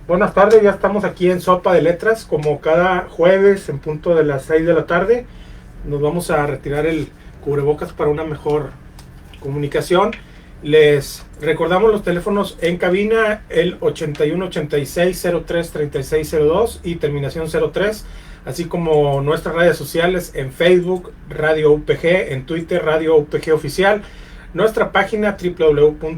Buenas tardes, ya estamos aquí en Sopa de Letras, como cada jueves en punto de las 6 de la tarde. Nos vamos a retirar el cubrebocas para una mejor comunicación. Les recordamos los teléfonos en cabina, el 81 86 03 36 02 y terminación 03, así como nuestras redes sociales en Facebook, Radio UPG, en Twitter, Radio UPG Oficial, nuestra página www.upg.mx,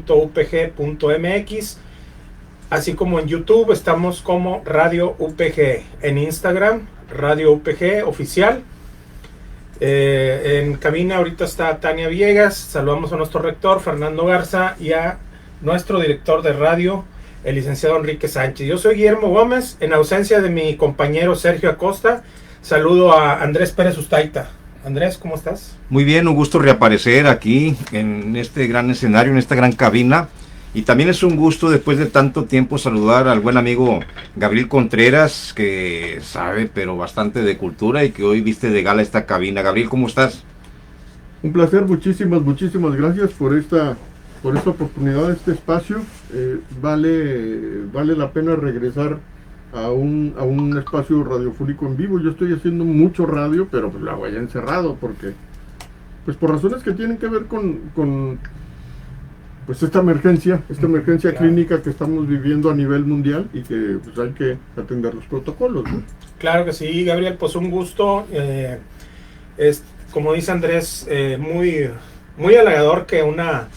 así como en YouTube estamos como Radio UPG, en Instagram Radio UPG Oficial. En cabina ahorita está Tania Villegas. Saludamos a nuestro rector Fernando Garza y a nuestro director de radio, el licenciado Enrique Sánchez. Yo soy Guillermo Gómez, en ausencia de mi compañero Sergio Acosta. Saludo a Andrés Pérez Ustaita. Andrés, ¿cómo estás? Muy bien, un gusto reaparecer aquí en este gran escenario, en esta gran cabina. Y también es un gusto, después de tanto tiempo, saludar al buen amigo Gabriel Contreras, que sabe pero bastante de cultura y que hoy viste de gala esta cabina. Gabriel, ¿cómo estás? Un placer, muchísimas gracias por esta oportunidad, este espacio. Vale la pena regresar a un espacio radiofónico en vivo. Yo estoy haciendo mucho radio, pero pues lo hago allá encerrado, porque pues por razones que tienen que ver con pues esta emergencia claro, clínica que estamos viviendo a nivel mundial y que pues hay que atender los protocolos, ¿no? Claro que sí, Gabriel, pues un gusto. Es, como dice Andrés, muy halagador que una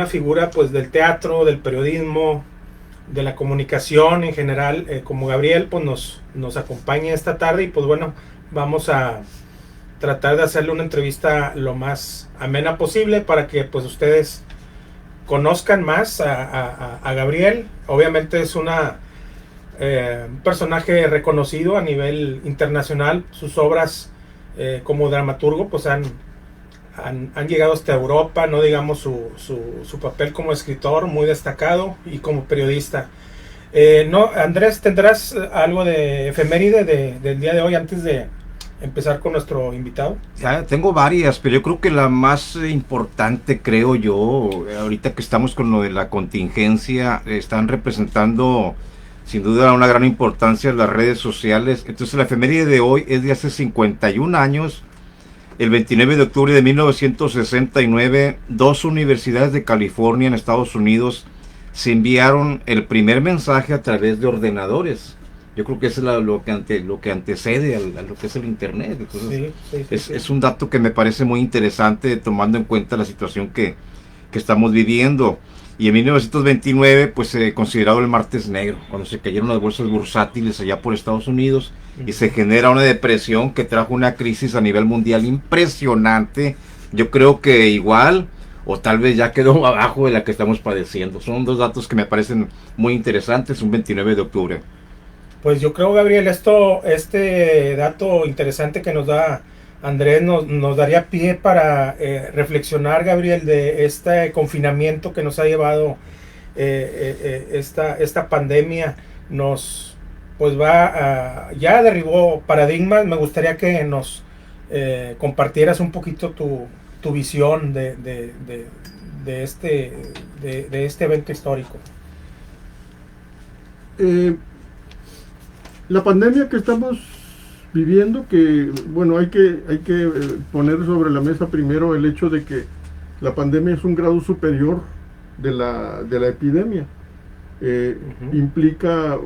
figura pues del teatro, del periodismo, de la comunicación en general, como Gabriel, pues nos acompaña esta tarde. Y pues bueno, vamos a tratar de hacerle una entrevista lo más amena posible para que pues ustedes conozcan más a Gabriel. Obviamente es un personaje reconocido a nivel internacional. Sus obras como dramaturgo pues han llegado hasta Europa, no digamos su papel como escritor muy destacado y como periodista. No, Andrés, ¿tendrás algo de efeméride del día de hoy antes de empezar con nuestro invitado? Ya tengo varias, pero yo creo que la más importante, creo yo, ahorita que estamos con lo de la contingencia, están representando sin duda una gran importancia las redes sociales. Entonces la efeméride de hoy es de hace 51 años, el 29 de octubre de 1969, dos universidades de California en Estados Unidos se enviaron el primer mensaje a través de ordenadores. Yo creo que eso es lo que antecede a lo que es el internet. Entonces, sí. Es un dato que me parece muy interesante, tomando en cuenta la situación que estamos viviendo. Y en 1929 pues se considerado el martes negro, cuando se cayeron las bolsas bursátiles allá por Estados Unidos, y se genera una depresión que trajo una crisis a nivel mundial impresionante. Yo creo que igual o tal vez ya quedó abajo de la que estamos padeciendo. Son dos datos que me parecen muy interesantes, un 29 de octubre. Pues yo creo, Gabriel, este dato interesante que nos da Andrés nos daría pie para reflexionar, Gabriel, de este confinamiento que nos ha llevado esta pandemia. Ya derribó paradigmas. Me gustaría que nos compartieras un poquito tu visión de este evento histórico. La pandemia que estamos viviendo, que bueno, hay que poner sobre la mesa primero el hecho de que la pandemia es un grado superior de la epidemia. Implica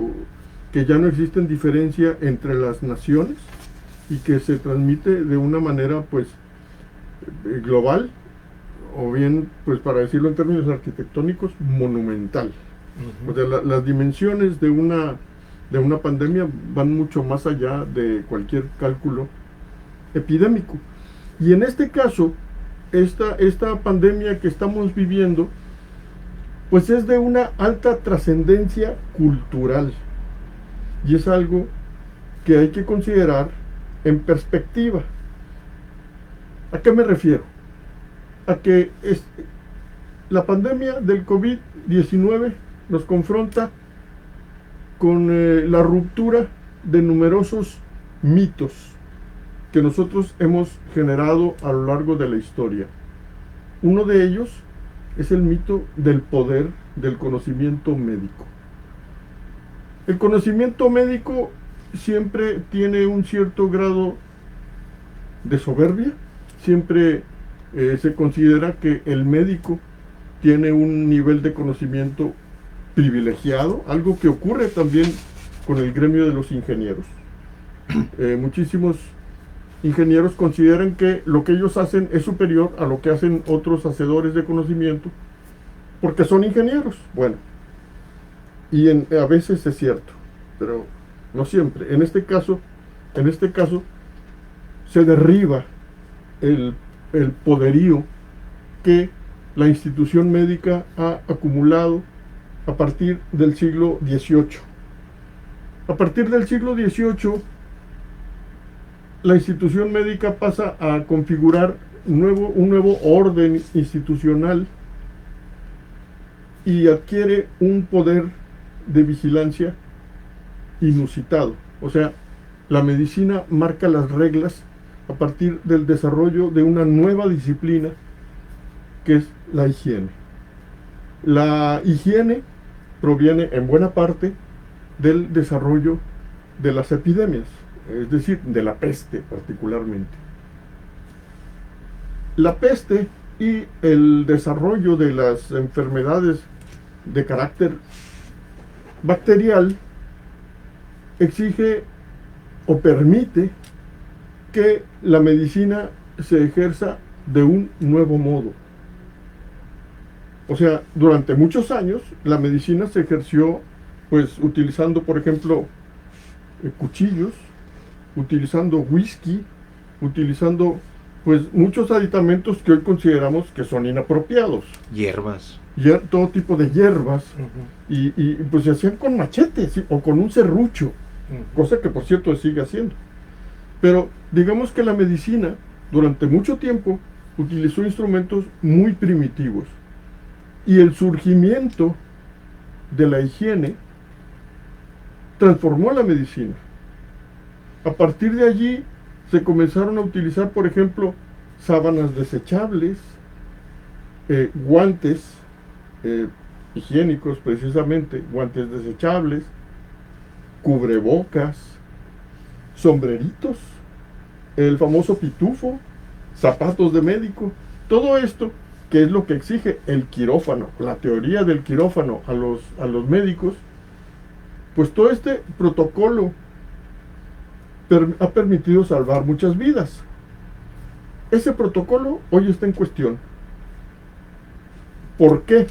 que ya no existen diferencia entre las naciones y que se transmite de una manera pues global, o bien, pues para decirlo en términos arquitectónicos, monumental. O sea, las dimensiones de una pandemia van mucho más allá de cualquier cálculo epidémico. Y en este caso, esta pandemia que estamos viviendo, pues es de una alta trascendencia cultural. Y es algo que hay que considerar en perspectiva. ¿A qué me refiero? A que la pandemia del COVID-19 nos confronta con la ruptura de numerosos mitos que nosotros hemos generado a lo largo de la historia. Uno de ellos es el mito del poder del conocimiento médico. El conocimiento médico siempre tiene un cierto grado de soberbia, siempre se considera que el médico tiene un nivel de conocimiento privilegiado, algo que ocurre también con el gremio de los ingenieros. Muchísimos ingenieros consideran que lo que ellos hacen es superior a lo que hacen otros hacedores de conocimiento, porque son ingenieros. Bueno, y a veces es cierto, pero no siempre. En este caso se derriba el poderío que la institución médica ha acumulado a partir del siglo XVIII. A partir del siglo XVIII, la institución médica pasa a configurar un nuevo orden institucional y adquiere un poder de vigilancia inusitado. O sea, la medicina marca las reglas a partir del desarrollo de una nueva disciplina que es la higiene. La higiene proviene en buena parte del desarrollo de las epidemias, es decir, de la peste particularmente. La peste y el desarrollo de las enfermedades de carácter bacterial exige o permite que la medicina se ejerza de un nuevo modo. O sea, durante muchos años la medicina se ejerció pues utilizando, por ejemplo, cuchillos, utilizando whisky, utilizando pues muchos aditamentos que hoy consideramos que son inapropiados. Hierbas. Todo tipo de hierbas. Y pues se hacían con machetes, ¿sí? O con un serrucho, cosa que por cierto se sigue haciendo. Pero digamos que la medicina durante mucho tiempo utilizó instrumentos muy primitivos. Y el surgimiento de la higiene transformó la medicina. A partir de allí se comenzaron a utilizar, por ejemplo, sábanas desechables, guantes higiénicos precisamente, guantes desechables, cubrebocas, sombreritos, el famoso pitufo, zapatos de médico, todo esto que es lo que exige el quirófano, la teoría del quirófano a los médicos. Pues todo este protocolo ha permitido salvar muchas vidas. Ese protocolo hoy está en cuestión. ¿Por qué?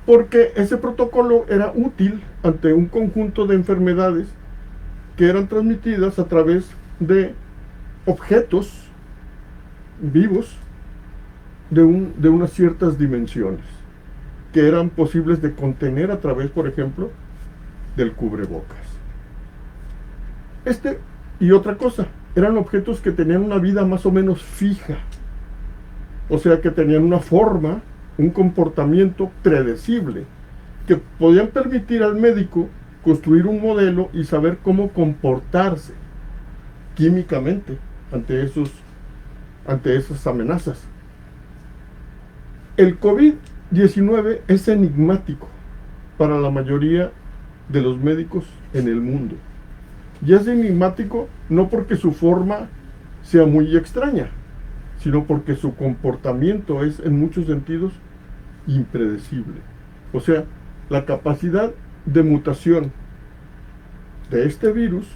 Porque ese protocolo era útil ante un conjunto de enfermedades que eran transmitidas a través de objetos vivos de unas ciertas dimensiones que eran posibles de contener a través, por ejemplo, del cubrebocas. Y otra cosa, eran objetos que tenían una vida más o menos fija, o sea que tenían una forma, un comportamiento predecible, que podían permitir al médico construir un modelo y saber cómo comportarse químicamente ante esas amenazas. El COVID-19 es enigmático para la mayoría de los médicos en el mundo. Y es enigmático no porque su forma sea muy extraña, sino porque su comportamiento es en muchos sentidos impredecible. O sea, la capacidad de mutación de este virus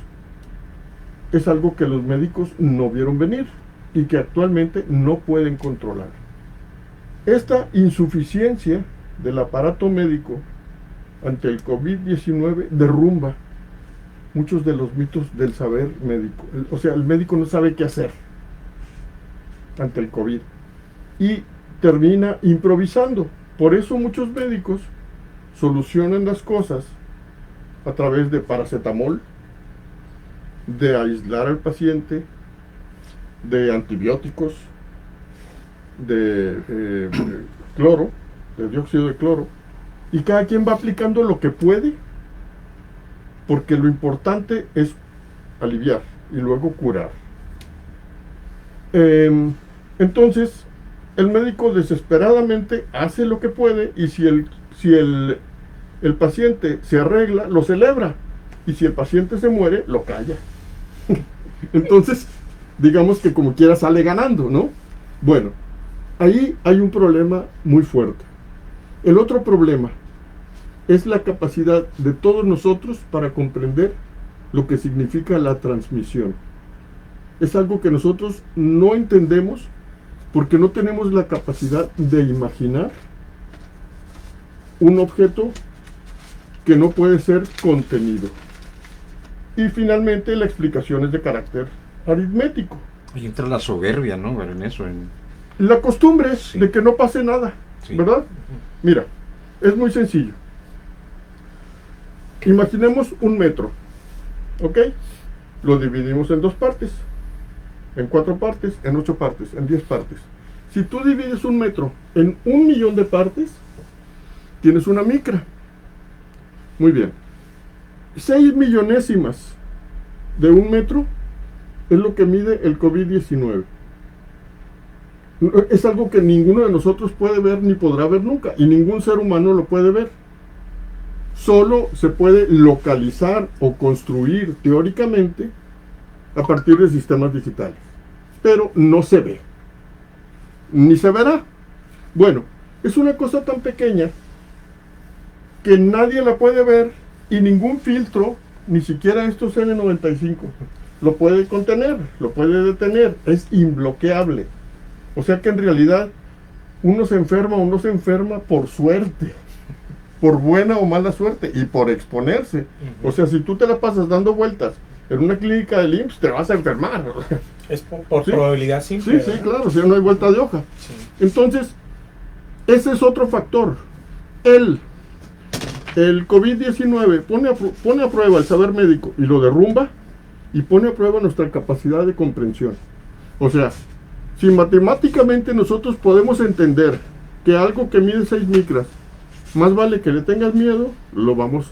es algo que los médicos no vieron venir y que actualmente no pueden controlar. Esta insuficiencia del aparato médico ante el COVID-19 derrumba muchos de los mitos del saber médico. O sea, el médico no sabe qué hacer ante el COVID y termina improvisando. Por eso muchos médicos solucionan las cosas a través de paracetamol, de aislar al paciente, de antibióticos, de cloro, de dióxido de cloro, y cada quien va aplicando lo que puede, porque lo importante es aliviar y luego curar. Entonces, el médico desesperadamente hace lo que puede, y si el el paciente se arregla, lo celebra. Y si el paciente se muere, lo calla. Entonces, digamos que como quiera sale ganando, ¿no? Bueno, ahí hay un problema muy fuerte. El otro problema es la capacidad de todos nosotros para comprender lo que significa la transmisión. Es algo que nosotros no entendemos porque no tenemos la capacidad de imaginar un objeto que no puede ser contenido. Y finalmente la explicación es de carácter aritmético. Ahí entra la soberbia, ¿no? En eso. La costumbre Sí. de que no pase nada, Sí. ¿verdad? Mira, es muy sencillo. Imaginemos un metro, ¿ok? Lo dividimos en 2 partes, en 4 partes, en 8 partes, en 10 partes. Si tú divides un metro en 1.000.000 de partes, tienes una micra. Muy bien. 6 millonésimas de un metro es lo que mide el COVID-19. Es algo que ninguno de nosotros puede ver ni podrá ver nunca, y ningún ser humano lo puede ver. Solo se puede localizar o construir teóricamente a partir de sistemas digitales, pero no se ve, ni se verá. Bueno, es una cosa tan pequeña que nadie la puede ver y ningún filtro, ni siquiera estos N95, lo puede contener, lo puede detener, es imbloqueable. O sea que en realidad uno se enferma o no se enferma por suerte, por buena o mala suerte y por exponerse. O sea, si tú te la pasas dando vueltas en una clínica del IMSS, te vas a enfermar. Es por Sí. probabilidad simple. Sí, sí, claro, si no hay vuelta de hoja. Sí. Entonces, ese es otro factor. El COVID-19 pone a prueba el saber médico y lo derrumba, y pone a prueba nuestra capacidad de comprensión. O sea, si matemáticamente nosotros podemos entender que algo que mide 6 micras, más vale que le tengas miedo, lo vamos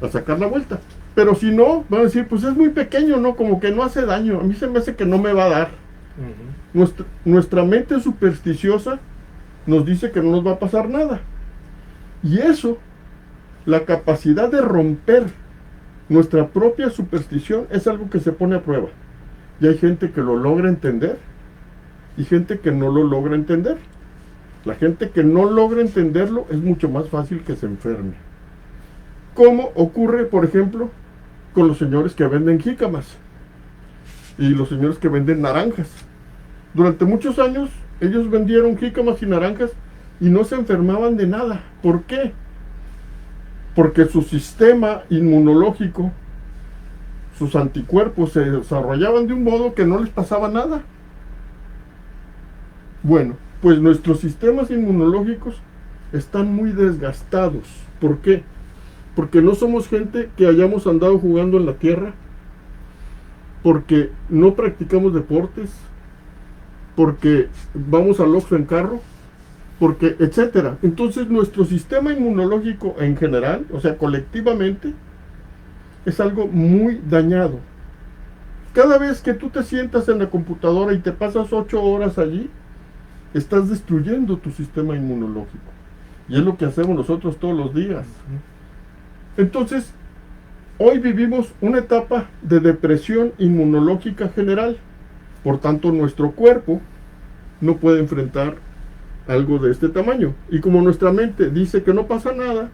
a sacar la vuelta. Pero si no, van a decir, pues es muy pequeño, ¿no? Como que no hace daño. A mí se me hace que no me va a dar. Nuestra mente supersticiosa nos dice que no nos va a pasar nada. Y eso, la capacidad de romper nuestra propia superstición, es algo que se pone a prueba. Y hay gente que lo logra entender y gente que no lo logra entender. La gente que no logra entenderlo es mucho más fácil que se enferme. Como ocurre, por ejemplo, con los señores que venden jícamas y los señores que venden naranjas. Durante muchos años ellos vendieron jícamas y naranjas y no se enfermaban de nada. ¿Por qué? Porque su sistema inmunológico, sus anticuerpos se desarrollaban de un modo que no les pasaba nada. Bueno, pues nuestros sistemas inmunológicos están muy desgastados. ¿Por qué? Porque no somos gente que hayamos andado jugando en la tierra, porque no practicamos deportes, porque vamos al Oxxo en carro, porque etcétera. Entonces nuestro sistema inmunológico en general, o sea, colectivamente, es algo muy dañado. Cada vez que tú te sientas en la computadora y te pasas 8 horas allí, estás destruyendo tu sistema inmunológico. Y es lo que hacemos nosotros todos los días. Entonces, hoy vivimos una etapa de depresión inmunológica general. Por tanto, nuestro cuerpo no puede enfrentar algo de este tamaño. Y como nuestra mente dice que no pasa nada,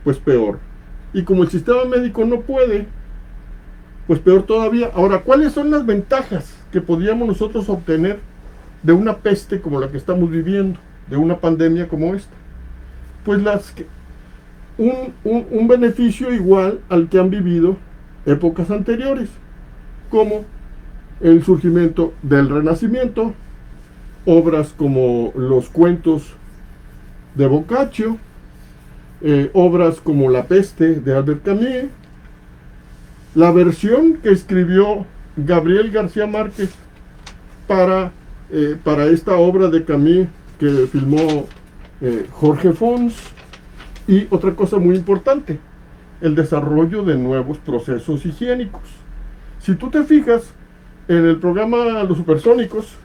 pues peor. Y como el sistema médico no puede, pues peor todavía. Ahora, ¿cuáles son las ventajas que podríamos nosotros obtener de una peste como la que estamos viviendo, de una pandemia como esta? Pues un beneficio igual al que han vivido épocas anteriores, como el surgimiento del Renacimiento, obras como los cuentos de Boccaccio, obras como La peste de Albert Camus, la versión que escribió Gabriel García Márquez para esta obra de Camus que filmó Jorge Fons, y otra cosa muy importante, el desarrollo de nuevos procesos higiénicos. Si tú te fijas en el programa Los Supersónicos,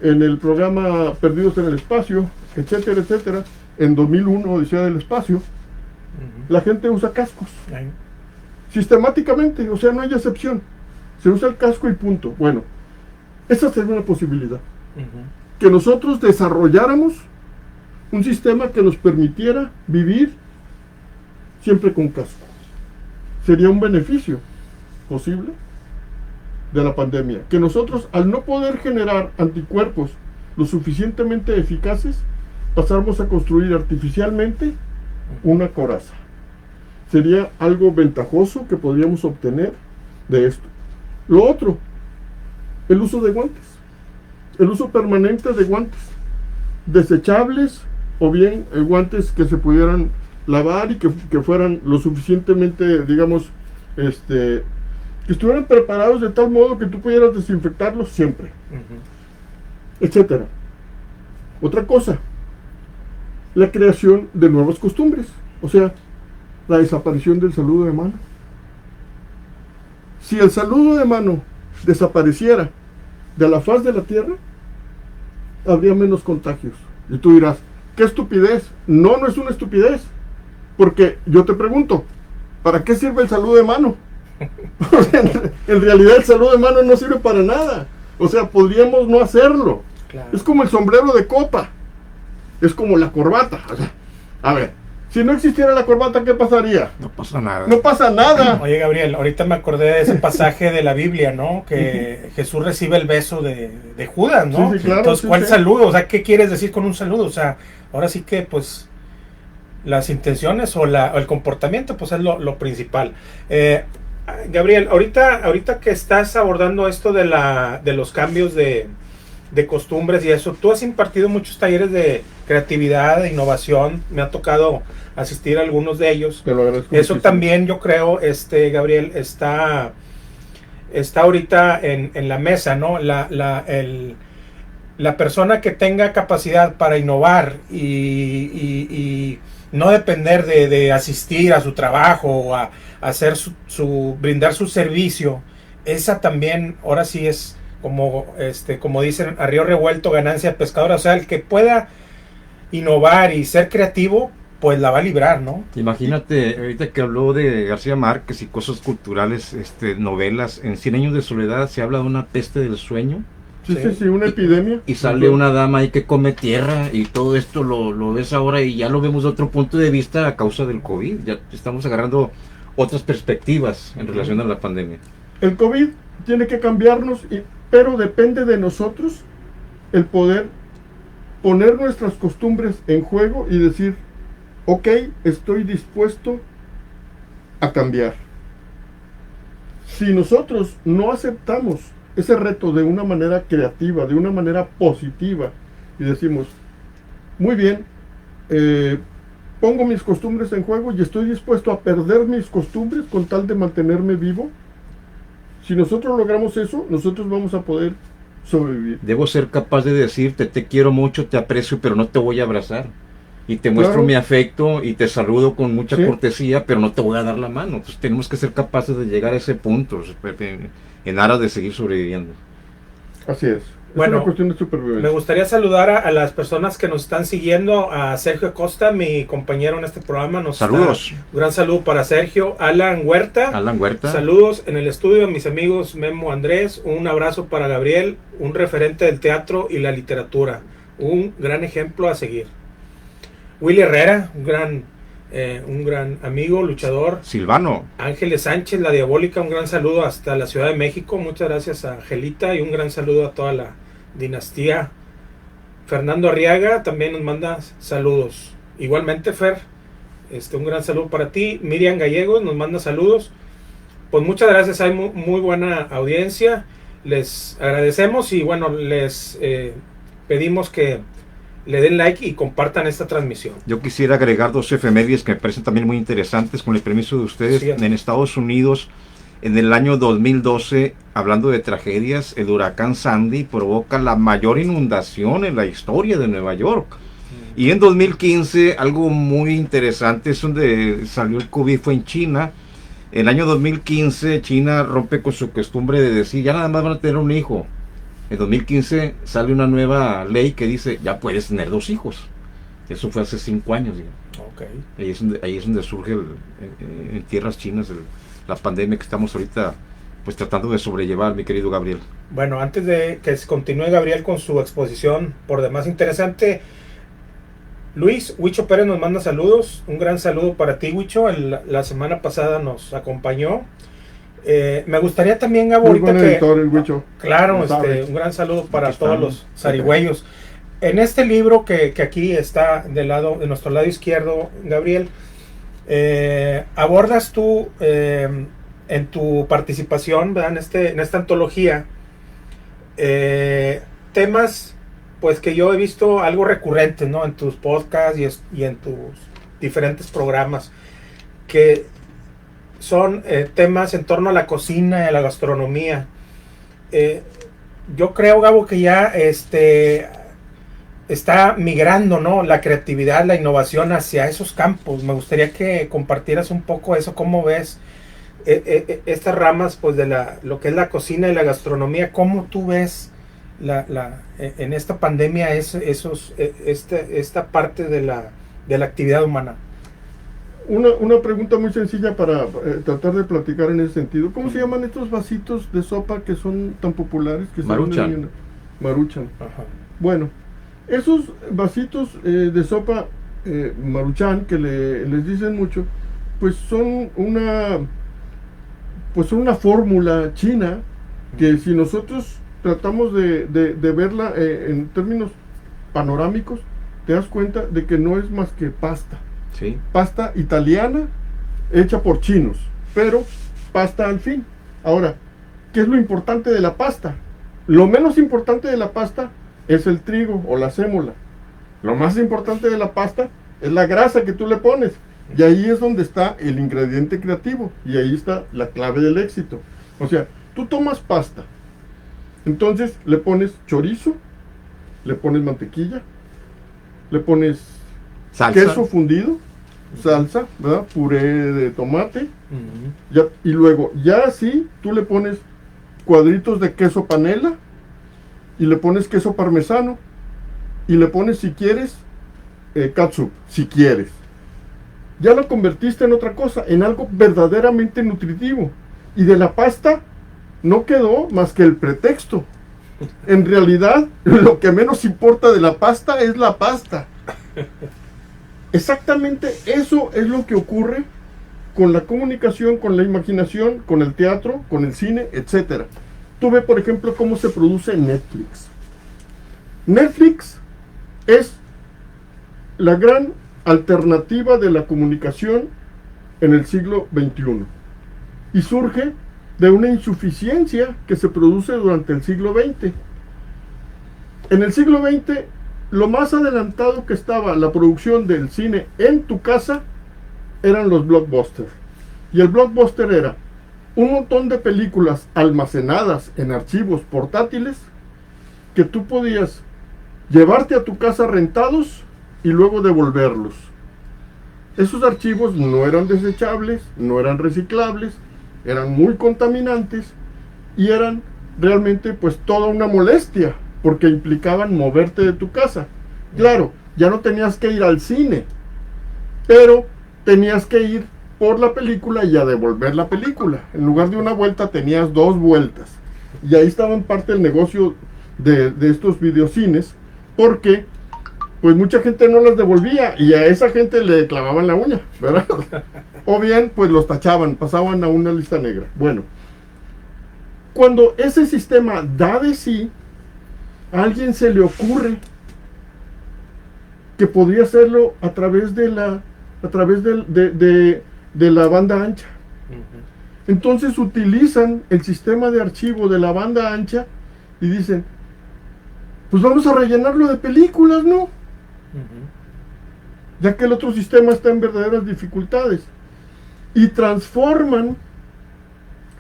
en el programa Perdidos en el Espacio, etcétera, etcétera, en 2001 Odisea del Espacio, La gente usa cascos. Ahí. Sistemáticamente, o sea, no hay excepción. Se usa el casco y punto. Bueno, esa sería una posibilidad. Que nosotros desarrolláramos un sistema que nos permitiera vivir siempre con casco. Sería un beneficio posible de la pandemia. Que nosotros, al no poder generar anticuerpos lo suficientemente eficaces, pasáramos a construir artificialmente una coraza. Sería algo ventajoso que podríamos obtener de esto. Lo otro, el uso de guantes. El uso permanente de guantes. Desechables o bien guantes que se pudieran lavar y que fueran lo suficientemente, digamos, que estuvieran preparados de tal modo que tú pudieras desinfectarlos siempre, etcétera. Otra cosa, la creación de nuevas costumbres, o sea, la desaparición del saludo de mano. Si el saludo de mano desapareciera de la faz de la tierra, habría menos contagios. Y tú dirás, ¿qué estupidez? No, no es una estupidez. Porque yo te pregunto, ¿para qué sirve el saludo de mano? En realidad el saludo de mano no sirve para nada. O sea, podríamos no hacerlo. Claro. Es como el sombrero de copa. Es como la corbata. O sea, a ver, si no existiera la corbata, ¿qué pasaría? No pasa nada. No pasa nada. Oye, Gabriel, ahorita me acordé de ese pasaje de la Biblia, ¿no? Que Jesús recibe el beso de Judas, ¿no? Sí, claro, entonces, sí, ¿cuál sí. saludo? O sea, ¿qué quieres decir con un saludo? O sea, ahora sí que, pues, las intenciones o el comportamiento, pues, es lo principal. Gabriel, ahorita que estás abordando esto de los cambios de costumbres y eso, tú has impartido muchos talleres de creatividad, de innovación, me ha tocado asistir a algunos de ellos. Te lo agradezco Eso muchísimo. también yo creo, Gabriel, está ahorita en la mesa, ¿no? La persona que tenga capacidad para innovar y no depender de asistir a su trabajo o a hacer brindar su servicio, esa también, ahora sí es como dicen, a río revuelto ganancia de pescador. O sea, el que pueda innovar y ser creativo, pues la va a librar, ¿no? Imagínate, ahorita que habló de García Márquez y cosas culturales, novelas, en 100 años de soledad se habla de una peste del sueño. Sí, una epidemia. Y sale una dama ahí que come tierra y todo esto lo ves ahora y ya lo vemos de otro punto de vista a causa del COVID. Ya estamos agarrando otras perspectivas en relación a la pandemia. El COVID tiene que cambiarnos, pero depende de nosotros el poder poner nuestras costumbres en juego y decir, ok, estoy dispuesto a cambiar. Si nosotros no aceptamos ese reto de una manera creativa, de una manera positiva, y decimos, muy bien, pongo mis costumbres en juego y estoy dispuesto a perder mis costumbres con tal de mantenerme vivo. Si nosotros logramos eso, nosotros vamos a poder sobrevivir. Debo ser capaz de decirte, te quiero mucho, te aprecio, pero no te voy a abrazar. Y te muestro mi afecto y te saludo con mucha cortesía, pero no te voy a dar la mano. Entonces tenemos que ser capaces de llegar a ese punto en aras de seguir sobreviviendo. Así es. Bueno, es una cuestión de supervivencia. Me gustaría saludar a las personas que nos están siguiendo, a Sergio Costa, mi compañero en este programa. Saludos. Un gran saludo para Sergio. Alan Huerta. Saludos en el estudio a mis amigos Memo Andrés. Un abrazo para Gabriel, un referente del teatro y la literatura. Un gran ejemplo a seguir. Willy Herrera, un gran amigo, luchador. Silvano. Ángeles Sánchez, la diabólica, un gran saludo hasta la Ciudad de México. Muchas gracias a Angelita y un gran saludo a toda la dinastía. Fernando Arriaga también nos manda saludos. Igualmente, Fer, un gran saludo para ti. Miriam Gallegos nos manda saludos. Pues muchas gracias, hay muy buena audiencia. Les agradecemos y bueno, les pedimos que le den like y compartan esta transmisión. Yo quisiera agregar dos efemérides que me parecen también muy interesantes, con el permiso de ustedes. Sí, en Estados Unidos, en el año 2012, hablando de tragedias, el huracán Sandy provoca la mayor inundación en la historia de Nueva York. Y en 2015, algo muy interesante, es donde salió el COVID, fue en China. En el año 2015, China rompe con su costumbre de decir, ya nada más van a tener un hijo. En 2015 sale una nueva ley que dice, ya puedes tener 2 hijos. Eso fue hace 5 años, digamos. Okay. Ahí es donde surge en tierras chinas la pandemia que estamos ahorita pues tratando de sobrellevar, mi querido Gabriel. Bueno, antes de que continúe Gabriel con su exposición por demás interesante, Luis, Huicho Pérez nos manda saludos. Un gran saludo para ti, Huicho. La semana pasada nos acompañó. Me gustaría también, Gabo, Muy ahorita buen editor, el Huicho. Claro, Lo sabe. un gran saludo para Aquí todos estamos. los zarigüeyos. En este libro que aquí está de nuestro lado izquierdo, Gabriel, abordas tú en tu participación, ¿verdad? En esta antología, temas pues que yo he visto algo recurrentes, ¿no? En tus podcasts y en tus diferentes programas, que son temas en torno a la cocina y a la gastronomía. Yo creo, Gabo, que ya está migrando, ¿no? La creatividad, la innovación hacia esos campos. Me gustaría que compartieras un poco eso, cómo ves estas ramas, pues, de lo que es la cocina y la gastronomía. ¿Cómo tú ves en esta pandemia esta parte de la actividad humana? Una pregunta muy sencilla para tratar de platicar en ese sentido. ¿Cómo se llaman estos vasitos de sopa que son tan populares? Que Maruchan. Maruchan. Ajá. Bueno, esos vasitos de sopa Maruchan, que les dicen mucho, pues son una fórmula china que si nosotros tratamos de verla en términos panorámicos, te das cuenta de que no es más que pasta. Sí. Pasta italiana hecha por chinos, pero pasta al fin. Ahora, ¿qué es lo importante de la pasta? Lo menos importante de la pasta es el trigo o la sémola. Lo más importante de la pasta es la grasa que tú le pones. Y ahí es donde está el ingrediente creativo. Y ahí está la clave del éxito. O sea, tú tomas pasta. Entonces le pones chorizo, le pones mantequilla, le pones Salsa. queso fundido, salsa, ¿verdad? Puré de tomate. Uh-huh. Y luego, ya así, tú le pones cuadritos de queso panela y le pones queso parmesano y le pones, si quieres, catsup, si quieres. Ya lo convertiste en otra cosa, en algo verdaderamente nutritivo. Y de la pasta no quedó más que el pretexto. En realidad, lo que menos importa de la pasta es la pasta. Exactamente eso es lo que ocurre con la comunicación, con la imaginación, con el teatro, con el cine, etc. Tú ve, por ejemplo, cómo se produce Netflix. Netflix es la gran alternativa de la comunicación en el siglo XXI. Y surge de una insuficiencia que se produce durante el siglo XX. En el siglo XX, lo más adelantado que estaba la producción del cine en tu casa eran los blockbusters. Y el blockbuster era un montón de películas almacenadas en archivos portátiles que tú podías llevarte a tu casa rentados y luego devolverlos. Esos archivos no eran desechables, no eran reciclables, eran muy contaminantes y eran realmente pues toda una molestia, porque implicaban moverte de tu casa. Claro, ya no tenías que ir al cine, pero tenías que ir por la película y a devolver la película. En lugar de una vuelta tenías 2 vueltas. Y ahí estaba en parte el negocio de estos videocines, porque pues mucha gente no las devolvía y a esa gente le clavaban la uña, ¿verdad? O bien pues los tachaban, pasaban a una lista negra. Bueno, cuando ese sistema da de sí, a alguien se le ocurre que podría hacerlo a través de la banda ancha. Uh-huh. Entonces utilizan el sistema de archivo de la banda ancha y dicen, pues vamos a rellenarlo de películas, ¿no? Uh-huh. Ya que el otro sistema está en verdaderas dificultades. Y transforman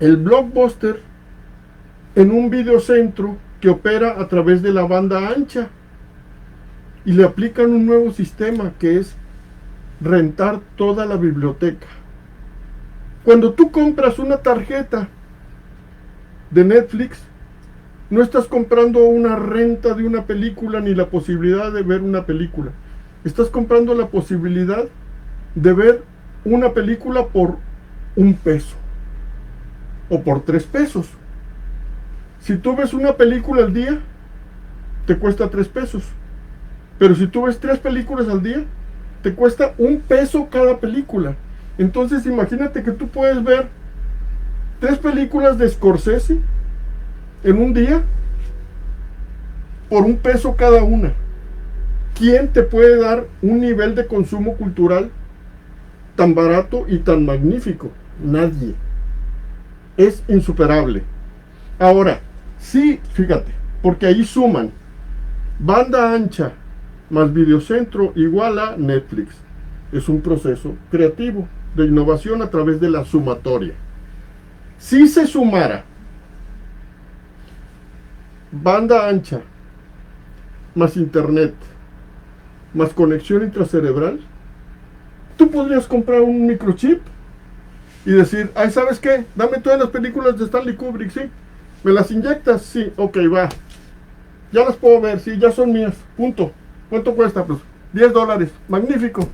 el blockbuster en un videocentro que opera a través de la banda ancha. Y le aplican un nuevo sistema que es rentar toda la biblioteca. Cuando tú compras una tarjeta de Netflix, no estás comprando una renta de una película ni la posibilidad de ver una película. estás comprando la posibilidad de ver una película por $1 o por $3. Si tú ves una película al día, te cuesta $3. Pero si tú ves 3 películas al día, te cuesta $1 cada película. Entonces imagínate que tú puedes ver 3 películas de Scorsese en un día por $1 cada una. ¿Quién te puede dar un nivel de consumo cultural tan barato y tan magnífico? Nadie. Es insuperable. Ahora, sí, fíjate, porque ahí suman banda ancha más videocentro igual a Netflix. Es un proceso creativo de innovación a través de la sumatoria. Si se sumara banda ancha más internet más conexión intracerebral, tú podrías comprar un microchip y decir, ay, ¿sabes qué? Dame todas las películas de Stanley Kubrick, ¿sí? ¿Me las inyectas? Sí, ok, va. Ya las puedo ver, sí, ya son mías, punto. ¿Cuánto cuesta? Pues $10, magnífico.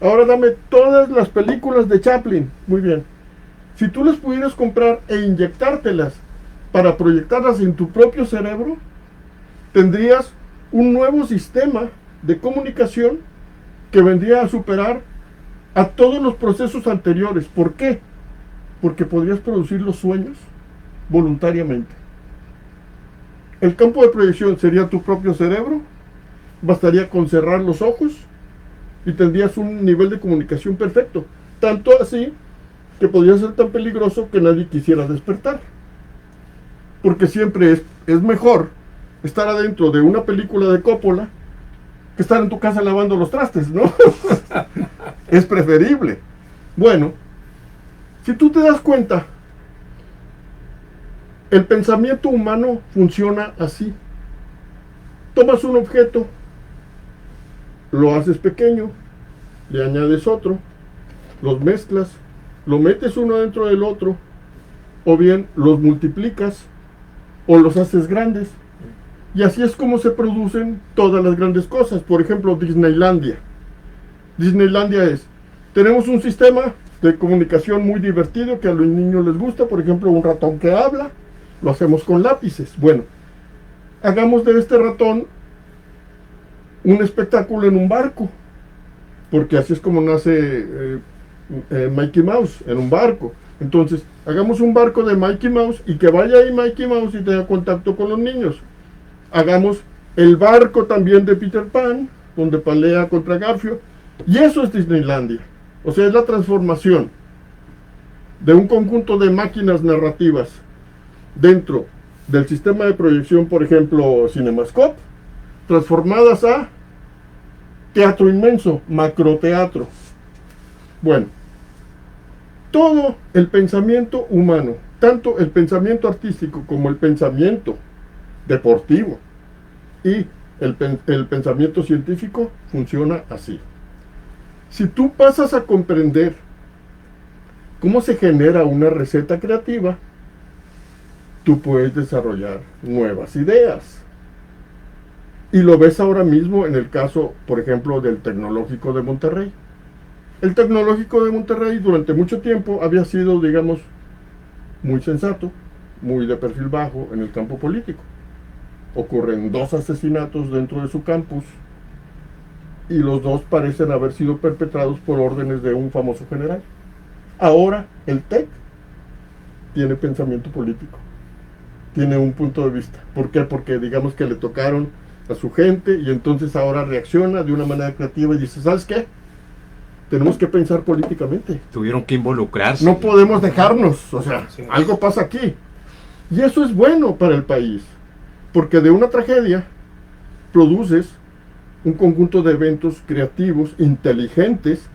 Ahora dame todas las películas de Chaplin, muy bien. Si tú las pudieras comprar e inyectártelas para proyectarlas en tu propio cerebro, tendrías un nuevo sistema de comunicación que vendría a superar a todos los procesos anteriores. ¿Por qué? Porque podrías producir los sueños voluntariamente. El campo de proyección sería tu propio cerebro, bastaría con cerrar los ojos y tendrías un nivel de comunicación perfecto. Tanto así que podría ser tan peligroso que nadie quisiera despertar. Porque siempre es mejor estar adentro de una película de Coppola que estar en tu casa lavando los trastes, ¿no? Es preferible. Bueno, si tú te das cuenta, el pensamiento humano funciona así. Tomas un objeto, lo haces pequeño, le añades otro, los mezclas, lo metes uno dentro del otro, o bien los multiplicas, o los haces grandes. Y así es como se producen todas las grandes cosas. Por ejemplo, Disneylandia. Disneylandia tenemos un sistema de comunicación muy divertido que a los niños les gusta. Por ejemplo, un ratón que habla, lo hacemos con lápices. Bueno, hagamos de este ratón un espectáculo en un barco, porque así es como nace Mickey Mouse, en un barco. Entonces, hagamos un barco de Mickey Mouse y que vaya ahí Mickey Mouse y tenga contacto con los niños. Hagamos el barco también de Peter Pan, donde pelea contra Garfio, y eso es Disneylandia. O sea, es la transformación de un conjunto de máquinas narrativas dentro del sistema de proyección, por ejemplo, CinemaScope, transformadas a teatro inmenso, macroteatro. Bueno, todo el pensamiento humano, tanto el pensamiento artístico como el pensamiento deportivo y el pensamiento científico funciona así. Si tú pasas a comprender cómo se genera una receta creativa, tú puedes desarrollar nuevas ideas. Y lo ves ahora mismo en el caso, por ejemplo, del Tecnológico de Monterrey. El Tecnológico de Monterrey durante mucho tiempo había sido, digamos, muy sensato, muy de perfil bajo en el campo político. Ocurren 2 asesinatos dentro de su campus y los 2 parecen haber sido perpetrados por órdenes de un famoso general. Ahora el TEC tiene pensamiento político, tiene un punto de vista. ¿Por qué? Porque digamos que le tocaron a su gente y entonces ahora reacciona de una manera creativa y dice, ¿sabes qué? Tenemos que pensar políticamente. Tuvieron que involucrarse. No podemos dejarnos, o sea, sí, algo pasa aquí. Y eso es bueno para el país, porque de una tragedia produces un conjunto de eventos creativos, inteligentes,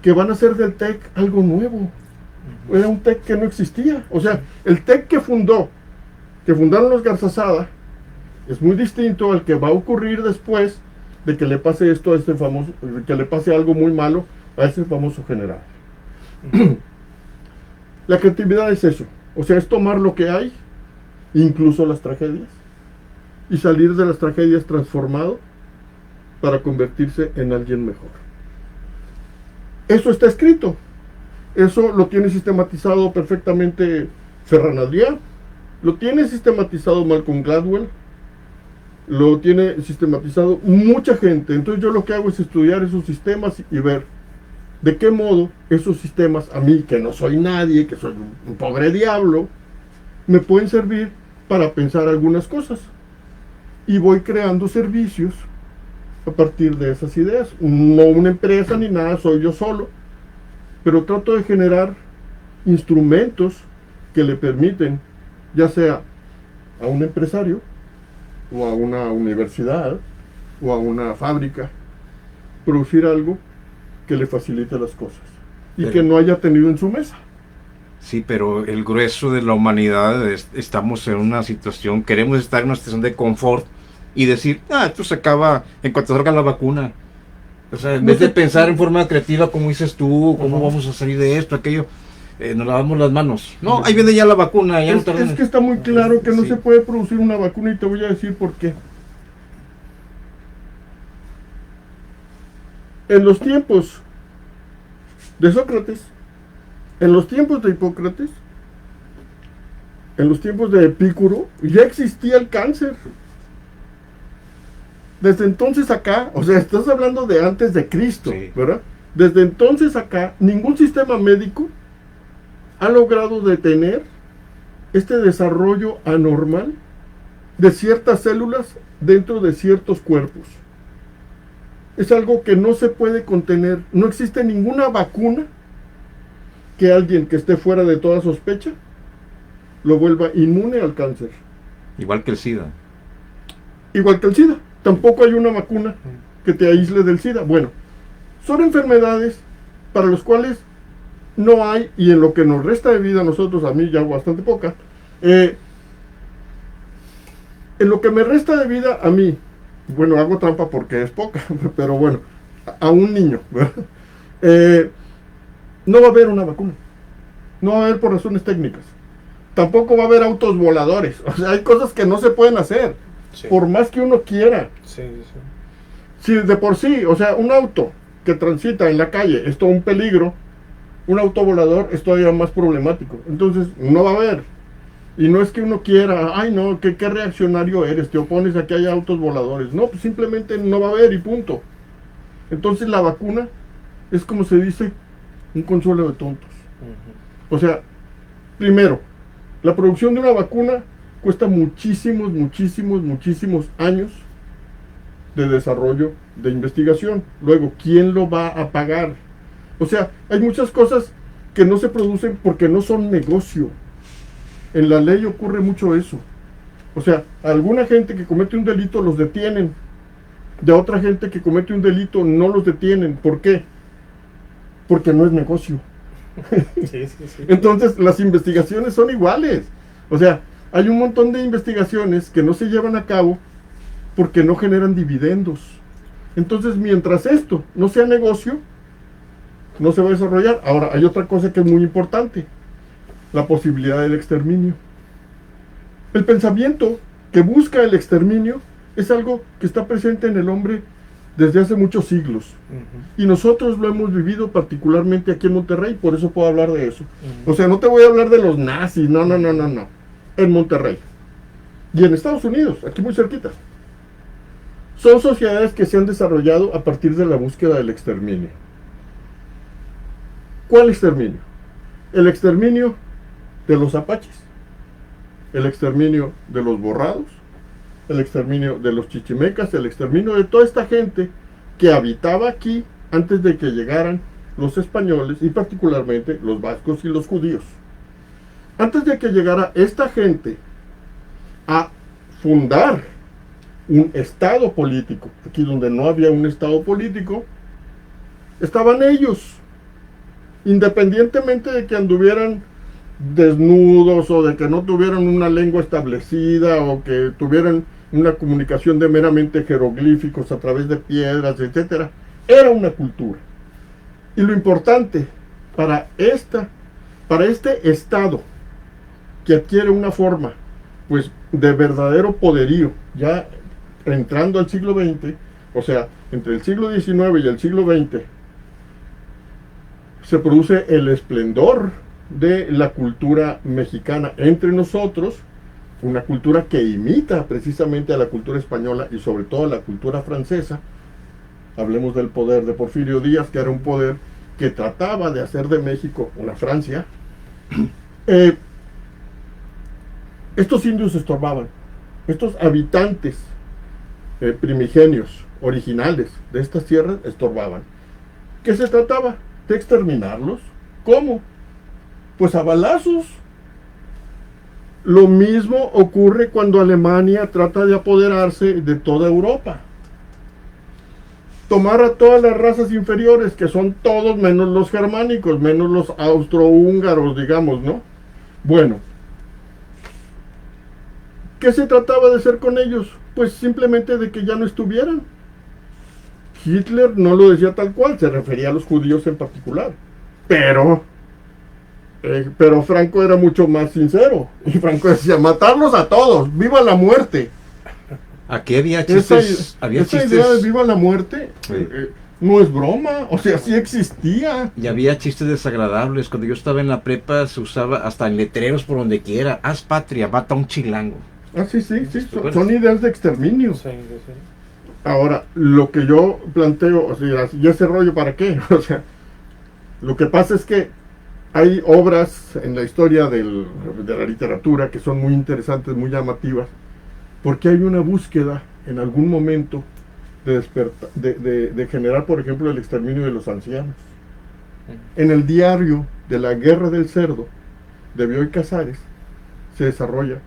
que van a hacer del TEC algo nuevo. Era un TEC que no existía. O sea, el TEC que fundaron los Garzazada, es muy distinto al que va a ocurrir después de que le pase esto a este famoso, que le pase algo muy malo a ese famoso general. La creatividad es eso, o sea, es tomar lo que hay, incluso las tragedias, y salir de las tragedias transformado para convertirse en alguien mejor. Eso está escrito. Eso lo tiene sistematizado perfectamente Ferran Adrià, lo tiene sistematizado Malcolm Gladwell, lo tiene sistematizado mucha gente. Entonces yo lo que hago es estudiar esos sistemas y ver de qué modo esos sistemas, a mí que no soy nadie, que soy un pobre diablo, me pueden servir para pensar algunas cosas. Y voy creando servicios a partir de esas ideas. No una empresa ni nada, soy yo solo, pero trato de generar instrumentos que le permiten, ya sea a un empresario, o a una universidad, o a una fábrica, producir algo que le facilite las cosas y que no haya tenido en su mesa. Sí, pero el grueso de la humanidad estamos en una situación, queremos estar en una situación de confort y decir, esto se acaba en cuanto salga la vacuna. O sea, en vez de pensar en forma creativa, como dices tú, cómo vamos a salir de esto, aquello, nos lavamos las manos. No, ahí viene ya la vacuna. Ya es que está muy claro que no se puede producir una vacuna y te voy a decir por qué. En los tiempos de Sócrates, en los tiempos de Hipócrates, en los tiempos de Epicuro, ya existía el cáncer. Desde entonces acá, o sea, estás hablando de antes de Cristo, sí, ¿verdad? Desde entonces acá, ningún sistema médico ha logrado detener este desarrollo anormal de ciertas células dentro de ciertos cuerpos. Es algo que no se puede contener. No existe ninguna vacuna que alguien que esté fuera de toda sospecha lo vuelva inmune al cáncer. Igual que el SIDA. Igual que el SIDA. Tampoco hay una vacuna que te aísle del SIDA. Bueno, son enfermedades para las cuales no hay, y en lo que nos resta de vida a nosotros, a mí ya bastante poca, en lo que me resta de vida a mí, bueno, hago trampa porque es poca, pero bueno, a un niño, no va a haber una vacuna. No va a haber por razones técnicas. Tampoco va a haber autos voladores. O sea, hay cosas que no se pueden hacer. Sí. Por más que uno quiera. Sí. Si de por sí, o sea, un auto que transita en la calle es todo un peligro, un auto volador es todavía más problemático. Entonces, no va a haber. Y no es que uno quiera, ay no, qué reaccionario eres, te opones a que haya autos voladores. No, pues simplemente no va a haber y punto. Entonces la vacuna es, como se dice, un consuelo de tontos. O sea, primero, la producción de una vacuna cuesta muchísimos años de desarrollo, de investigación. Luego, ¿quién lo va a pagar? O sea, hay muchas cosas que no se producen porque no son negocio. En la ley ocurre mucho eso. O sea, a alguna gente que comete un delito los detienen. Y a otra gente que comete un delito no los detienen. ¿Por qué? Porque no es negocio. Sí. Entonces, las investigaciones son iguales. O sea, hay un montón de investigaciones que no se llevan a cabo porque no generan dividendos. Entonces, mientras esto no sea negocio, no se va a desarrollar. Ahora, hay otra cosa que es muy importante: la posibilidad del exterminio. El pensamiento que busca el exterminio es algo que está presente en el hombre desde hace muchos siglos. Y nosotros lo hemos vivido particularmente aquí en Monterrey, por eso puedo hablar de eso. O sea, no te voy a hablar de los nazis, no. En Monterrey. Y en Estados Unidos, aquí muy cerquita. Son sociedades que se han desarrollado a partir de la búsqueda del exterminio. ¿Cuál exterminio? El exterminio de los apaches, el exterminio de los borrados, el exterminio de los chichimecas, el exterminio de toda esta gente que habitaba aquí antes de que llegaran los españoles, y particularmente los vascos y los judíos. Antes de que llegara esta gente a fundar un estado político, aquí donde no había un estado político, estaban ellos, independientemente de que anduvieran desnudos o de que no tuvieran una lengua establecida o que tuvieran una comunicación de meramente jeroglíficos a través de piedras, etcétera. Era una cultura. Y lo importante para este estado que adquiere una forma pues de verdadero poderío, ya entrando al siglo XX, O sea, entre el siglo XIX y el siglo XX se produce el esplendor de la cultura mexicana entre nosotros, una cultura que imita precisamente a la cultura española y sobre todo a la cultura francesa. Hablemos del poder de Porfirio Díaz, que era un poder que trataba de hacer de México una Francia. Estos indios estorbaban, estos habitantes primigenios, originales de estas tierras, estorbaban. ¿Qué se trataba? De exterminarlos. ¿Cómo? Pues a balazos. Lo mismo ocurre cuando Alemania trata de apoderarse de toda Europa. Tomar a todas las razas inferiores, que son todos menos los germánicos, menos los austrohúngaros, digamos, ¿no? Bueno, ¿qué se trataba de hacer con ellos? Pues simplemente de que ya no estuvieran. Hitler no lo decía tal cual, se refería a los judíos en particular. Pero Franco era mucho más sincero. Y Franco decía, matarlos a todos, viva la muerte. Aquí había chistes. Esa idea de viva la muerte no es broma, o sea, sí existía. Y había chistes desagradables. Cuando yo estaba en la prepa se usaba hasta en letreros por donde quiera. Haz patria, mata a un chilango. Ah, sí, son ideas de exterminio. Sí. Ahora, lo que yo planteo, o sea, ¿y ese rollo para qué? O sea, lo que pasa es que hay obras en la historia de la literatura que son muy interesantes, muy llamativas, porque hay una búsqueda en algún momento de generar, por ejemplo, el exterminio de los ancianos. En el diario de la Guerra del Cerdo, de Bioy Casares, se desarrolla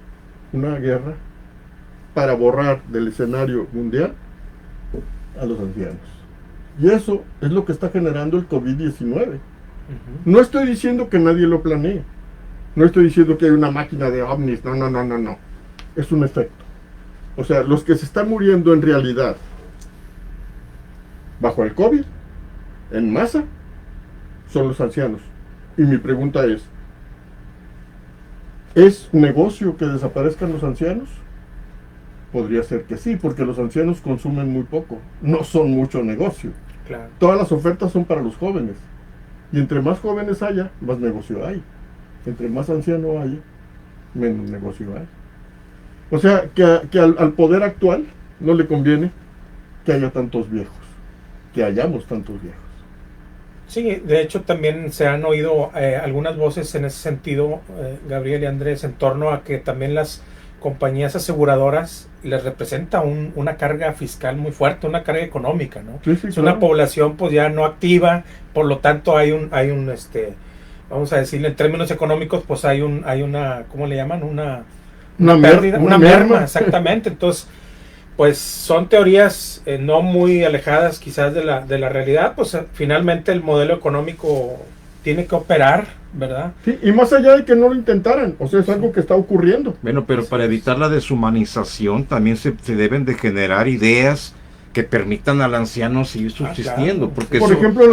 una guerra para borrar del escenario mundial a los ancianos. Y eso es lo que está generando el COVID-19. No estoy diciendo que nadie lo planee. No estoy diciendo que hay una máquina de ovnis. No. Es un efecto. O sea, los que se están muriendo en realidad bajo el COVID, en masa, son los ancianos. Y mi pregunta ¿es negocio que desaparezcan los ancianos? Podría ser que sí, porque los ancianos consumen muy poco, no son mucho negocio. Claro. Todas las ofertas son para los jóvenes. Y entre más jóvenes haya, más negocio hay. Entre más anciano haya, menos negocio hay. O sea, que al poder actual no le conviene que haya tantos viejos, que hayamos tantos viejos. Sí, de hecho también se han oído algunas voces en ese sentido, Gabriel y Andrés, en torno a que también las compañías aseguradoras les representa una carga fiscal muy fuerte, una carga económica, ¿no? Sí, es una población pues ya no activa, por lo tanto hay un vamos a decirle en términos económicos, pues hay una, ¿cómo le llaman? Una pérdida, una merma, exactamente. Entonces, pues son teorías no muy alejadas quizás de la realidad, pues finalmente el modelo económico tiene que operar, ¿verdad? Sí, y más allá de que no lo intentaran, o sea, es algo que está ocurriendo. Bueno, pero para evitar la deshumanización también se deben de generar ideas que permitan al anciano seguir subsistiendo. Claro. Porque por ejemplo,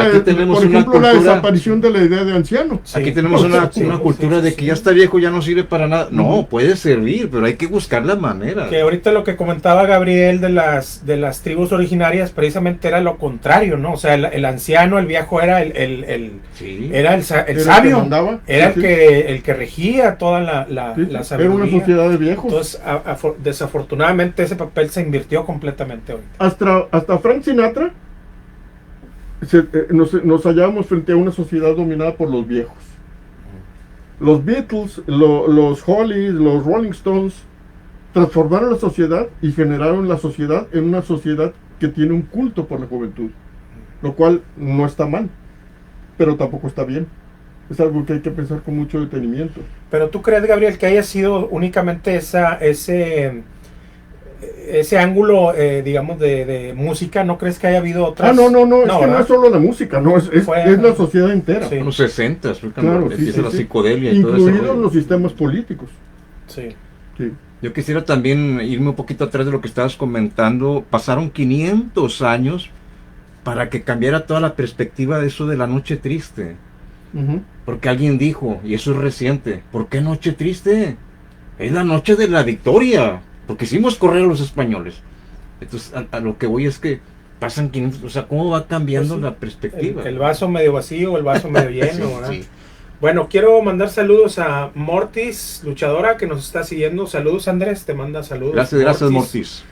la desaparición de la idea de anciano. Sí, aquí tenemos una cultura de que ya está viejo, ya no sirve para nada. No, puede servir, pero hay que buscar la manera. Que ahorita lo que comentaba Gabriel de las tribus originarias precisamente era lo contrario, ¿no? O sea, el anciano, el viejo era el sabio, era el que regía toda la sabiduría. Era una sociedad de viejos. Entonces, desafortunadamente ese papel se invirtió completamente ahorita. Hasta Frank Sinatra nos hallábamos frente a una sociedad dominada por los viejos. Los Beatles, los Hollies, los Rolling Stones transformaron la sociedad y generaron la sociedad en una sociedad que tiene un culto por la juventud, lo cual no está mal, pero tampoco está bien. Es algo que hay que pensar con mucho detenimiento. Pero ¿tú crees, Gabriel, que haya sido únicamente ese ángulo, digamos, de música? ¿No crees que haya habido otras? No, es que no es solo la música, es la sociedad entera. Sí. En los 60, claro, empieza la psicodelia y incluidos todo eso. Los sistemas políticos. Sí. Yo quisiera también irme un poquito atrás de lo que estabas comentando. Pasaron 500 años para que cambiara toda la perspectiva de eso de la noche triste. Porque alguien dijo, y eso es reciente, ¿por qué noche triste? Es la noche de la victoria, porque hicimos correr a los españoles. Entonces a lo que voy es que pasan 500, o sea, ¿cómo va cambiando Pues sí, la perspectiva? el vaso medio vacío o el vaso medio lleno, Sí, ¿verdad? sí. Bueno, quiero mandar saludos a Mortis, luchadora, que nos está siguiendo. Saludos, Andrés, te manda saludos. Gracias, Mortis.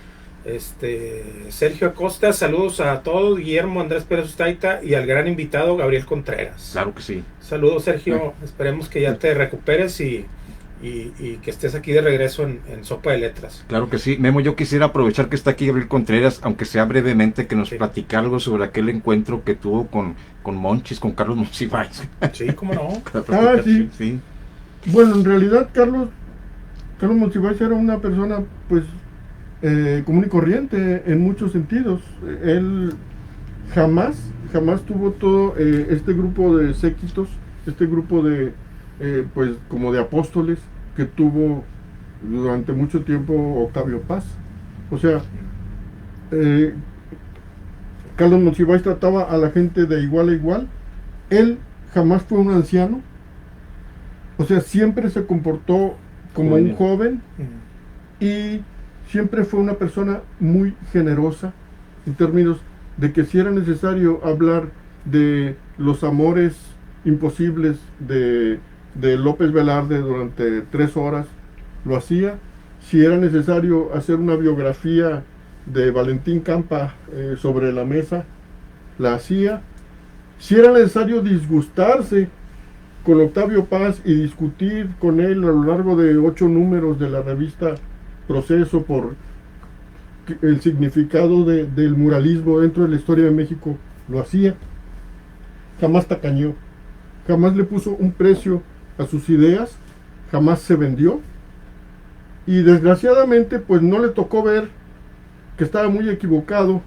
Sergio Acosta, saludos a todos. Guillermo Andrés Pérez Ustaita y al gran invitado Gabriel Contreras. Claro que sí. Saludos, Sergio. Esperemos que ya te recuperes y que estés aquí de regreso en Sopa de Letras. Claro que sí. Memo, yo quisiera aprovechar que está aquí Gabriel Contreras, aunque sea brevemente, que nos Sí. platique algo sobre aquel encuentro que tuvo con Monchis, con Carlos Monsiváis. Sí, cómo no. Sí. Bueno, en realidad Carlos Monsiváis era una persona pues común y corriente en muchos sentidos. Él jamás tuvo todo este grupo de séquitos, este grupo de pues como de apóstoles que tuvo durante mucho tiempo Octavio Paz. O sea, Carlos Monsiváis trataba a la gente de igual a igual. Él jamás fue un anciano. O sea, siempre se comportó como un joven y siempre fue una persona muy generosa en términos de que si era necesario hablar de los amores imposibles de López Velarde durante 3 horas, lo hacía. Si era necesario hacer una biografía de Valentín Campa sobre la mesa, la hacía. Si era necesario disgustarse con Octavio Paz y discutir con él a lo largo de 8 números de la revista Proceso por el significado del muralismo dentro de la historia de México, lo hacía. Jamás tacañó, jamás le puso un precio a sus ideas, jamás se vendió y desgraciadamente pues no le tocó ver que estaba muy equivocado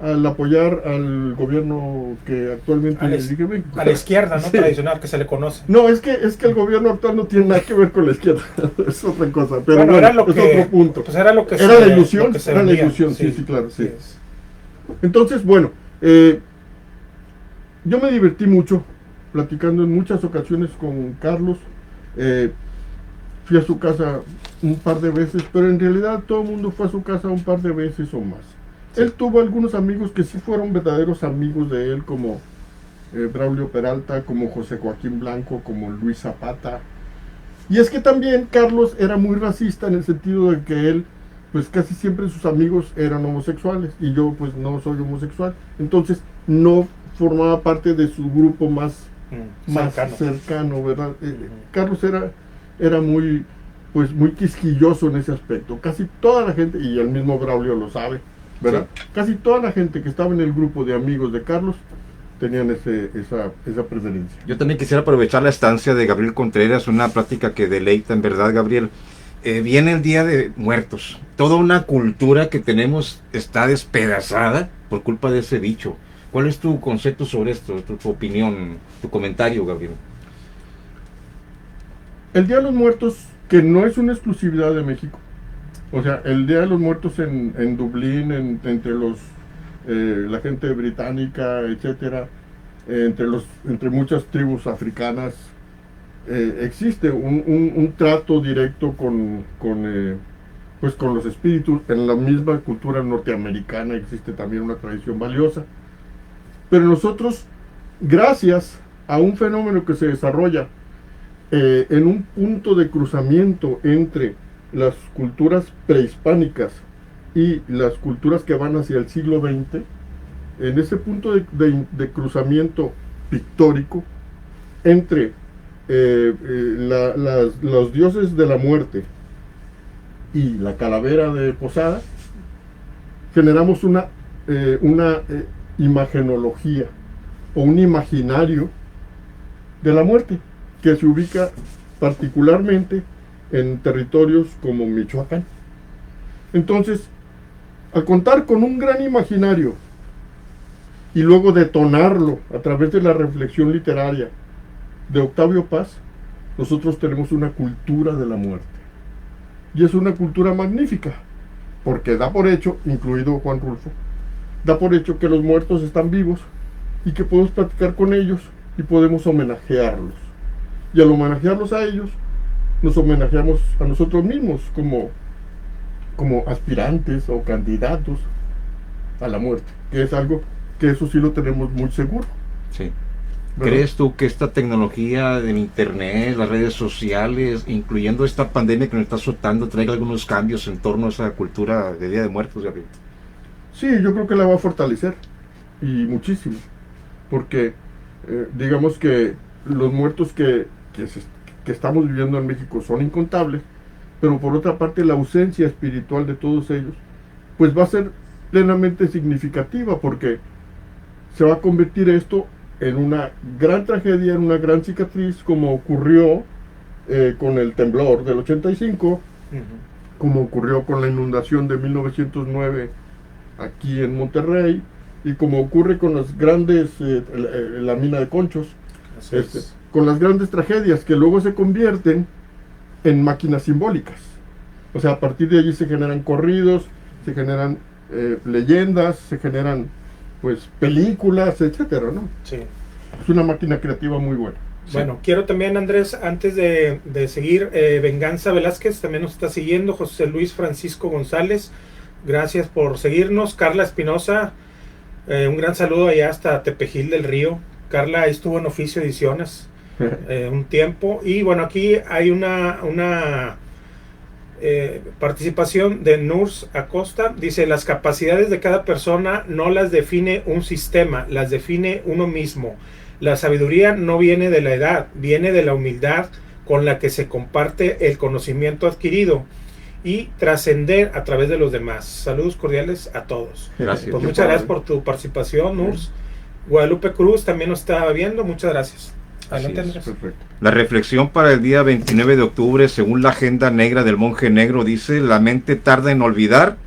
al apoyar al gobierno que actualmente dirige México. A la izquierda, ¿no? Sí. Tradicional, que se le conoce. No, es que el gobierno actual no tiene nada que ver con la izquierda, es otra cosa, pero Bueno, era lo es que, otro punto. pues era lo que Era la ilusión, lo que se era la vendía. ilusión, sí, claro, sí. es. Entonces, bueno, yo me divertí mucho platicando en muchas ocasiones con Carlos. Fui a su casa un par de veces, pero en realidad todo el mundo fue a su casa un par de veces o más. Sí. Él tuvo algunos amigos que sí fueron verdaderos amigos de él, como Braulio Peralta, como José Joaquín Blanco, como Luis Zapata. Y es que también Carlos era muy racista en el sentido de que él, pues casi siempre sus amigos eran homosexuales y yo pues no soy homosexual. Entonces no formaba parte de su grupo más cercano, ¿verdad? Carlos era muy, pues muy quisquilloso en ese aspecto. Casi toda la gente, y el mismo Braulio lo sabe, ¿verdad? Sí. Casi toda la gente que estaba en el grupo de amigos de Carlos tenían esa preferencia. Yo también quisiera aprovechar la estancia de Gabriel Contreras, una plática que deleita, en verdad, Gabriel. Viene el Día de Muertos. Toda una cultura que tenemos está despedazada por culpa de ese bicho. ¿Cuál es tu concepto sobre esto, tu opinión, tu comentario, Gabriel? El Día de los Muertos, que no es una exclusividad de México. O sea, el Día de los Muertos en Dublín, entre la gente británica, etcétera, entre muchas tribus africanas, existe un trato directo con los espíritus. En la misma cultura norteamericana existe también una tradición valiosa. Pero nosotros, gracias a un fenómeno que se desarrolla en un punto de cruzamiento entre las culturas prehispánicas y las culturas que van hacia el siglo XX, en ese punto de cruzamiento pictórico entre los dioses de la muerte y la calavera de Posada, generamos una imagenología o un imaginario de la muerte que se ubica particularmente en territorios como Michoacán. Entonces, al contar con un gran imaginario y luego detonarlo a través de la reflexión literaria de Octavio Paz, nosotros tenemos una cultura de la muerte. Y es una cultura magnífica, porque da por hecho, incluido Juan Rulfo, da por hecho que los muertos están vivos y que podemos platicar con ellos y podemos homenajearlos. Y al homenajearlos a ellos, nos homenajeamos a nosotros mismos como aspirantes o candidatos a la muerte, que es algo que eso sí lo tenemos muy seguro. Sí. ¿Verdad? ¿Crees tú que esta tecnología del internet, las redes sociales, incluyendo esta pandemia que nos está azotando, traiga algunos cambios en torno a esa cultura de Día de Muertos, Gabriel? Sí, yo creo que la va a fortalecer, y muchísimo, porque digamos que los muertos que estamos viviendo en México son incontables, pero por otra parte la ausencia espiritual de todos ellos, pues va a ser plenamente significativa, porque se va a convertir esto en una gran tragedia, en una gran cicatriz, como ocurrió con el temblor del 85, como ocurrió con la inundación de 1909 aquí en Monterrey, y como ocurre con las grandes, la mina de Conchos, con las grandes tragedias que luego se convierten en máquinas simbólicas. O sea, a partir de allí se generan corridos, se generan leyendas, se generan pues películas, etcétera, ¿no? Sí. Es una máquina creativa muy buena. Bueno, quiero también, Andrés, antes de seguir, Venganza Velázquez también nos está siguiendo, José Luis Francisco González, gracias por seguirnos, Carla Espinosa, un gran saludo allá hasta Tepejil del Río. Carla estuvo en Oficio Ediciones un tiempo, y bueno, aquí hay una participación de Nurs Acosta, dice: las capacidades de cada persona no las define un sistema, las define uno mismo. La sabiduría no viene de la edad, viene de la humildad con la que se comparte el conocimiento adquirido y trascender a través de los demás. Saludos cordiales a todos. Gracias. Pues muchas gracias por tu participación, Nurs. Guadalupe Cruz también nos estaba viendo, muchas gracias. Adelante, Andrés. Perfecto. La reflexión para el día 29 de octubre, según la agenda negra del monje negro, dice: la mente tarda en olvidar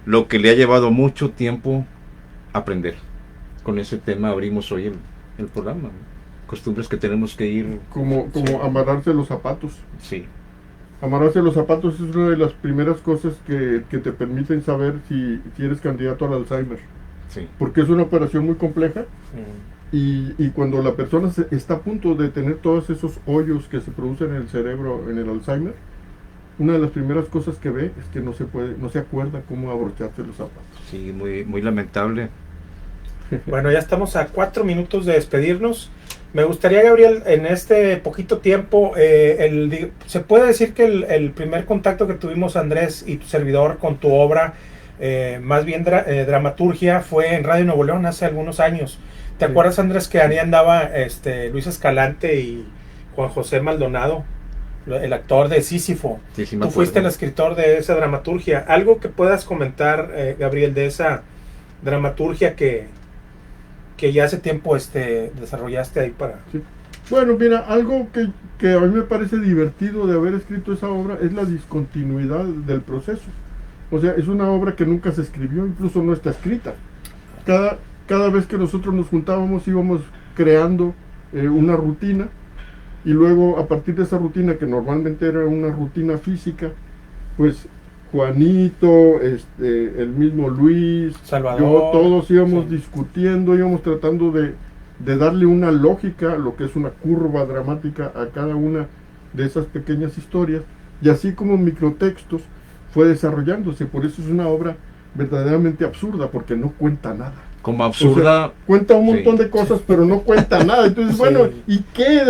lo que le ha llevado mucho tiempo aprender. Con ese tema abrimos hoy el programa, ¿no? Costumbres que tenemos que ir... Como amarrarse los zapatos. Sí. Amarrarse los zapatos es una de las primeras cosas que te permiten saber si eres candidato al Alzheimer. Sí. Porque es una operación muy compleja. Y cuando la persona está a punto de tener todos esos hoyos que se producen en el cerebro en el Alzheimer, una de las primeras cosas que ve es que no se acuerda cómo abrocharse los zapatos. Sí, muy, muy lamentable. Bueno, ya estamos a 4 minutos de despedirnos. Me gustaría, Gabriel, en este poquito tiempo, se puede decir que el primer contacto que tuvimos, Andrés y tu servidor, con tu obra, más bien dramaturgia, fue en Radio Nuevo León hace algunos años. ¿Te acuerdas, Andrés, que ahí andaba Luis Escalante y Juan José Maldonado, el actor de Sísifo? Sí, sí, Tú fuiste el escritor de esa dramaturgia. ¿Algo que puedas comentar, Gabriel, de esa dramaturgia que ya hace tiempo desarrollaste ahí para... Sí. Bueno, mira, algo que a mí me parece divertido de haber escrito esa obra es la discontinuidad del proceso. O sea, es una obra que nunca se escribió, incluso no está escrita. Cada vez que nosotros nos juntábamos íbamos creando una rutina, y luego a partir de esa rutina, que normalmente era una rutina física, pues Juanito, el mismo Luis, Salvador, yo, todos íbamos sí, discutiendo, íbamos tratando de darle una lógica, lo que es una curva dramática a cada una de esas pequeñas historias, y así como microtextos fue desarrollándose. Por eso es una obra verdaderamente absurda, porque no cuenta nada. Como absurda... O sea, cuenta un montón de cosas, pero no cuenta nada. Entonces, bueno, ¿y qué?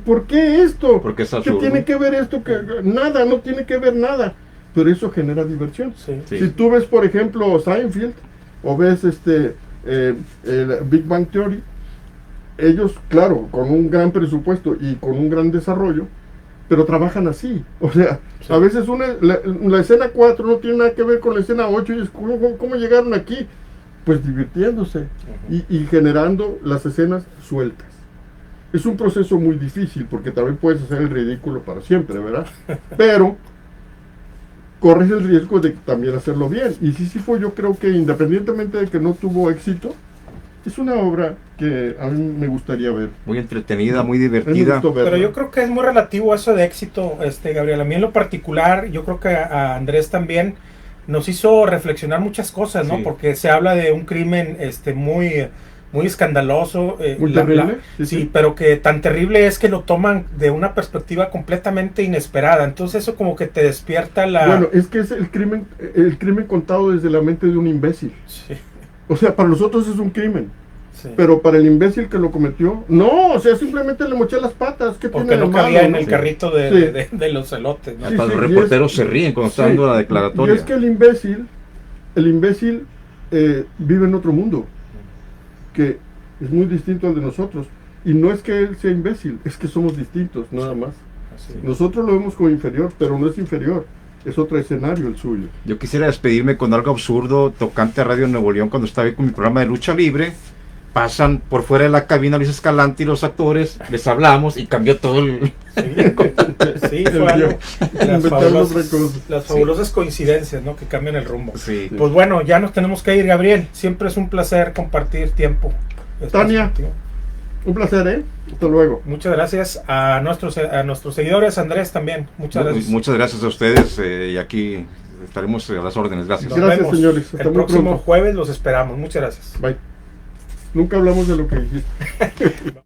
¿Por qué esto? Porque es ¿Qué absurdo. tiene que ver esto? Nada, no tiene que ver nada. Pero eso genera diversión. Sí. Sí. Si tú ves, por ejemplo, Seinfeld, o ves el Big Bang Theory, ellos, claro, con un gran presupuesto y con un gran desarrollo, pero trabajan así. O sea, Sí. a veces la escena 4 no tiene nada que ver con la escena 8, y es ¿cómo llegaron aquí? Pues divirtiéndose y generando las escenas sueltas. Es un proceso muy difícil, porque también puedes hacer el ridículo para siempre, ¿verdad? Pero corres el riesgo de también hacerlo bien. Y Sísifo, yo creo que independientemente de que no tuvo éxito, es una obra que a mí me gustaría ver. Muy entretenida, muy A mí me divertida. gustó verla. Pero yo creo que es muy relativo eso de éxito, Gabriel. A mí en lo particular, yo creo que a Andrés también nos hizo reflexionar muchas cosas, ¿no? Sí. Porque se habla de un crimen muy, muy escandaloso. Muy terrible. Sí, pero que tan terrible es que lo toman de una perspectiva completamente inesperada. Entonces eso como que te despierta la... Bueno, es que es el crimen contado desde la mente de un imbécil. Sí. O sea, para nosotros es un crimen. Sí. Pero para el imbécil que lo cometió, no, o sea, simplemente le moché las patas. ¿Qué Porque tiene de no cabía malo, en no? el carrito de los elotes, ¿no? Sí, Hasta los sí, reporteros y se es- ríen cuando está Sí, dando la y declaratoria. es que el imbécil vive en otro mundo, que es muy distinto al de nosotros. Y no es que él sea imbécil, es que somos distintos, nada más. Así. Nosotros lo vemos como inferior, pero no es inferior, es otro escenario el suyo. Yo quisiera despedirme con algo absurdo tocante a Radio Nuevo León cuando estaba ahí con mi programa de lucha libre. Pasan por fuera de la cabina Luis Escalante y los actores, les hablamos y cambió todo el... Sí, fue algo. Inventaron otra cosa. Las fabulosas coincidencias, ¿no? Que cambian el rumbo. Sí. Pues bueno, ya nos tenemos que ir, Gabriel. Siempre es un placer compartir tiempo. Tania. Contigo. Un placer, ¿eh? Hasta luego. Muchas gracias a nuestros seguidores, Andrés también. Muchas gracias. Muchas gracias a ustedes y aquí estaremos a las órdenes. Gracias. Nos Gracias, vemos. señores. Hasta El muy próximo pronto. jueves los esperamos. Muchas gracias. Bye. Nunca hablamos de lo que dijiste.